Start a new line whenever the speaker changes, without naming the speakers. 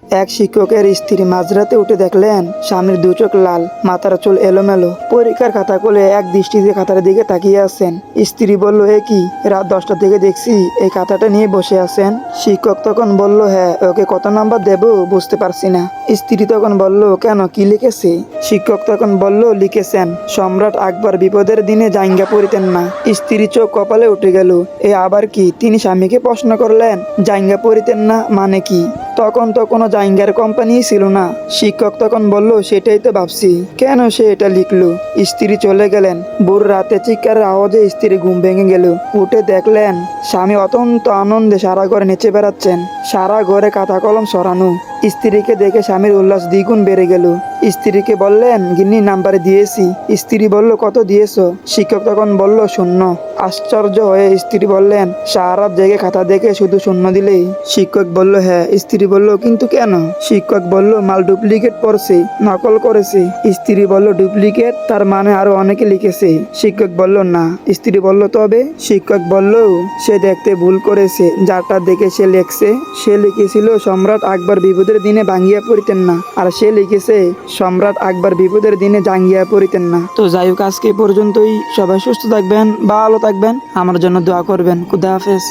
এক শিক্ষকের স্ত্রী মাঝরাতে উঠে দেখলেন স্বামীর দু চোখ লাল, মাথার চুল এলোমেলো, পরীক্ষার খাতা খুলে এক দৃষ্টিতে খাতার দিকে তাকিয়ে আছেন। স্ত্রী বলল, এ কি, রাত 10টা থেকে দেখছি এই খাতাটা নিয়ে বসে আছেন। শিক্ষক তখন বলল, হ্যাঁ, ওকে কত নাম্বার দেব বুঝতে পারছি না। স্ত্রী তখন বলল, কেন, কি লিখেছে? শিক্ষক তখন বলল, লিখেছেন সম্রাট আকবর বিপদের দিনে জাইঙ্গা পড়িতেন না। স্ত্রী চোখ কপালে উঠে গেল। এ আবার কি? তিনি স্বামীকে প্রশ্ন করলেন, জাইঙ্গা পড়িতেন না মানে কি? তখন তো কোনো জাইঙ্গার কোম্পানি ছিল না। শিক্ষক তখন বলল, সেটাই তো ভাবছি, কেন সে এটা লিখলো। স্ত্রী চলে গেলেন। ভোর রাতে চিৎকারের আওয়াজে স্ত্রী ঘুম ভেঙে গেল। উঠে দেখলেন স্বামী অত্যন্ত আনন্দে সারা ঘরে নেচে বেড়াচ্ছেন। সারা ঘরে খাতা কলম সরানো। স্ত্রীকে দেখে স্বামীর উল্লাস দ্বিগুণ বেড়ে গেল। স্ত্রীকে বললেন, গিন্নি নাম্বারে দিয়েছি। স্ত্রী বলল, কত দিয়েছো? শিক্ষক তখন বলল, 0। আশ্চর্য হয়ে স্ত্রী বললেন, সারা রাত জেগে খাতা দেখে শুধু 0 দিলেই? শিক্ষক বলল, হ্যাঁ। স্ত্রী বলল, কিন্তু কেন? শিক্ষক বলল, মাল ডুপ্লিকেট পড়ছে, নকল করেছে। স্ত্রী বলল, ডুপ্লিকেট, তার মানে আরো অনেকে লিখেছে। শিক্ষক বলল, না। স্ত্রী বলল, তবে? শিক্ষক বলল, সে দেখতে ভুল করেছে, যারটা দেখে সে লেখছে। সে লিখেছিল সম্রাট আকবর বিপদের দিনে ভাঙ্গিয়া পড়িতেন না, আর সে লিখেছে সম্রাট আকবর বিপদের দিনে জাঙ্গিয়া পড়িতেন না। তো যাই হোক, আজকে পর্যন্তই। সবাই সুস্থ থাকবেন, ভালো থাকবেন, আমার জন্য দোয়া করবেন। খুদা হাফেজ।